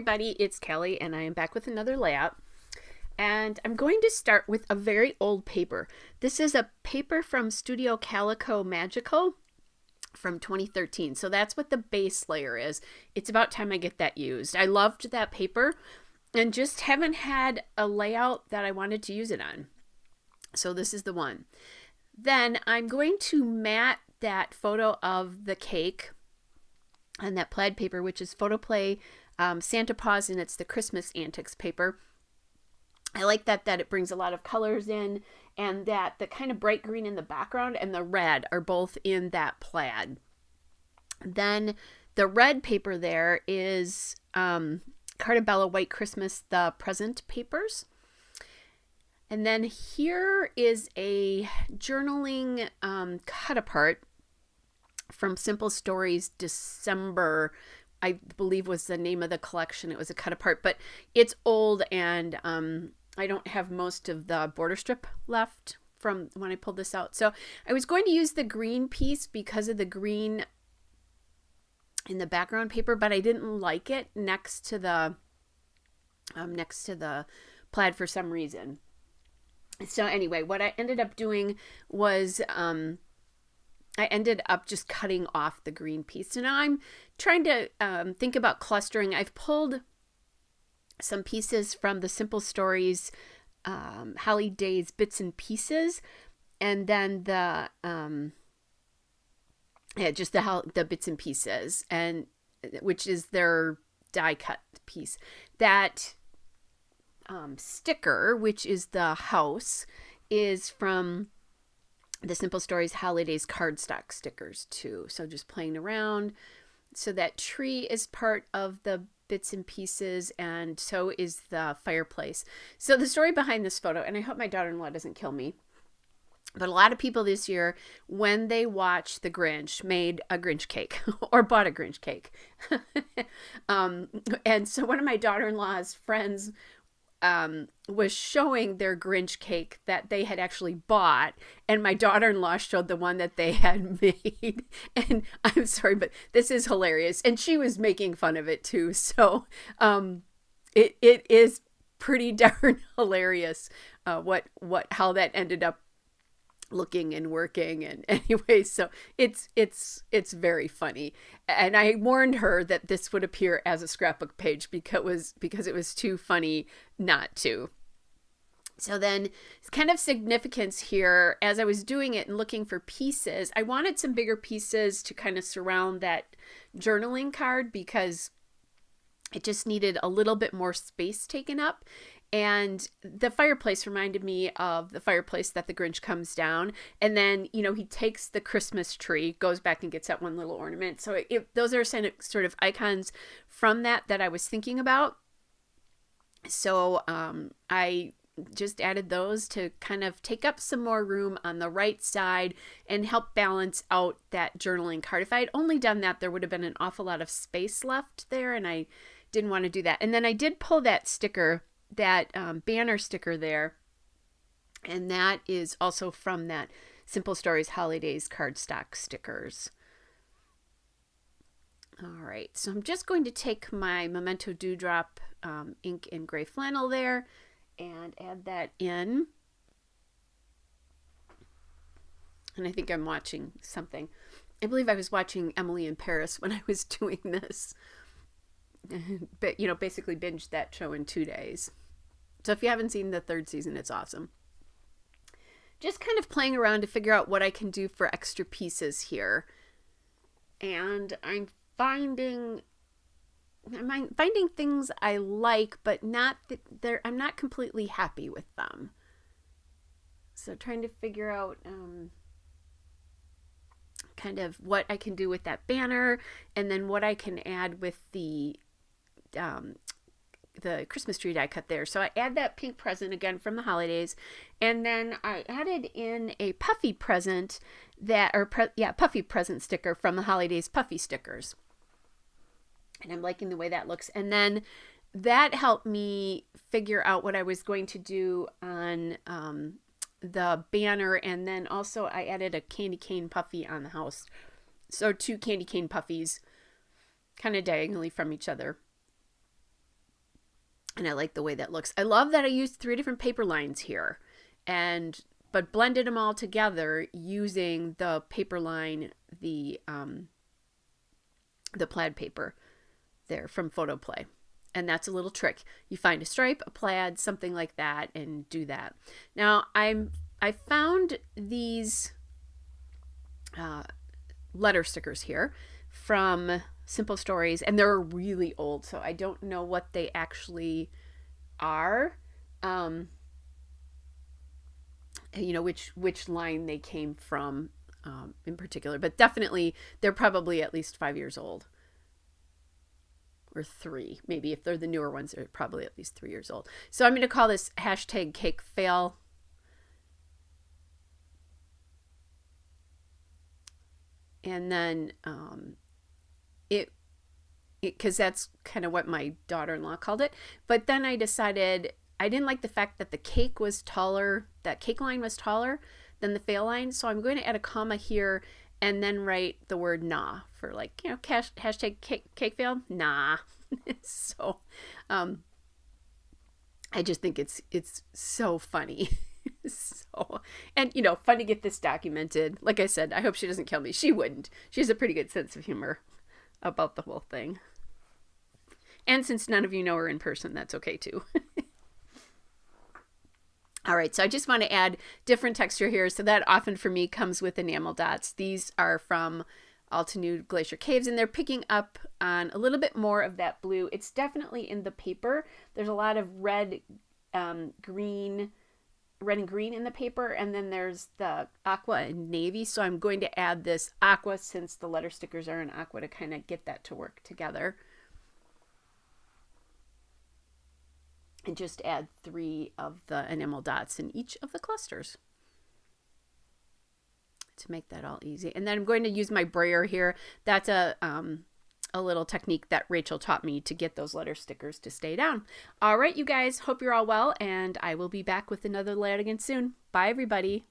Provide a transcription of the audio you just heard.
everybody, it's Kelly and I am back with another layout. And I'm going to start with a very old paper. This is a paper from Studio Calico Magical from 2013. So that's what the base layer is. It's about time I get that used. I loved that paper and just haven't had a layout that I wanted to use it on. So this is the one. Then I'm going to mat that photo of the cake on that plaid paper, which is Photoplay Santa Paws, and it's the Christmas Antics paper. I like that it brings a lot of colors in, and that the kind of bright green in the background and the red are both in that plaid. Then the red paper there is Cartabella White Christmas, the present papers. And then here is a journaling cut apart from Simple Stories December, I believe was the name of the collection. It was a cut apart, but it's old and I don't have most of the border strip left from when I pulled this out. So I was going to use the green piece because of the green in the background paper, but I didn't like it next to the plaid for some reason. So anyway, what I ended up doing was I ended up just cutting off the green piece. So now I'm trying to think about clustering. I've pulled some pieces from the Simple Stories Holly Days Bits and Pieces, and then the bits and pieces, and which is their die cut piece. That sticker, which is the house, is from the Simple Stories Holidays cardstock stickers too. So just playing around. So that tree is part of the bits and pieces, and so is the fireplace. So the story behind this photo, and I hope my daughter-in-law doesn't kill me, but a lot of people this year, when they watched The Grinch, made a Grinch cake or bought a Grinch cake. And so one of my daughter-in-law's friends was showing their Grinch cake that they had actually bought, and my daughter-in-law showed the one that they had made. And I'm sorry, but this is hilarious, and she was making fun of it too. So it is pretty darn hilarious how that ended up looking and working. And anyway, so it's very funny, and I warned her that this would appear as a scrapbook page because it was too funny not to. So then kind of significance here, as I was doing it and looking for pieces, I wanted some bigger pieces to kind of surround that journaling card because it just needed a little bit more space taken up. And the fireplace reminded me of the fireplace that the Grinch comes down. And then, he takes the Christmas tree, goes back and gets that one little ornament. So those are sort of icons from that I was thinking about. So I just added those to kind of take up some more room on the right side and help balance out that journaling card. If I had only done that, there would have been an awful lot of space left there, and I didn't want to do that. And then I did pull that sticker, that banner sticker there, and that is also from that Simple Stories Holidays cardstock stickers. All right, so I'm just going to take my Memento Dewdrop ink and gray flannel there and add that in. And I think I'm watching something. I believe I was watching Emily in Paris when I was doing this. But, basically binged that show in 2 days. So if you haven't seen the 3rd season, it's awesome. Just kind of playing around to figure out what I can do for extra pieces here. And I'm finding things I like, but I'm not completely happy with them. So trying to figure out kind of what I can do with that banner, and then what I can add with the Christmas tree die cut there. So I add that pink present again from the holidays, and then I added in a puffy present puffy present sticker from the holidays puffy stickers. And I'm liking the way that looks. And then that helped me figure out what I was going to do on the banner. And then also I added a candy cane puffy on the house. So 2 candy cane puffies kind of diagonally from each other. And I like the way that looks. I love that I used 3 different paper lines here, but blended them all together using the paper line, the plaid paper there from Photo Play. And that's a little trick. You find a stripe, a plaid, something like that, and do that. Now I found these letter stickers here from Simple Stories, and they're really old, so I don't know what they actually are. You know, which line they came from in particular, but definitely they're probably at least 5 years old, or 3, maybe. If they're the newer ones, they're probably at least 3 years old. So I'm going to call this hashtag cake fail. And then because that's kind of what my daughter-in-law called it. But then I decided I didn't like the fact that the cake was taller, that cake line was taller than the fail line. So I'm going to add a comma here and then write the word nah for, like, you know, hashtag cake fail, nah. So I just think it's so funny. So, and you know, fun to get this documented. Like I said, I hope she doesn't kill me. She wouldn't. She has a pretty good sense of humor about the whole thing. And since none of you know her in person, that's okay too. All right, so I just want to add different texture here. So that often for me comes with enamel dots. These are from Altenude Glacier Caves, and they're picking up on a little bit more of that blue. It's definitely in the paper. There's a lot of red, green in the paper, and then there's the aqua and navy. So I'm going to add this aqua, since the letter stickers are in aqua, to kind of get that to work together. And just add 3 of the enamel dots in each of the clusters to make that all easy. And then I'm going to use my brayer here. That's a little technique that Rachel taught me to get those letter stickers to stay down. All right, you guys, hope you're all well, and I will be back with another layout again soon. Bye, everybody.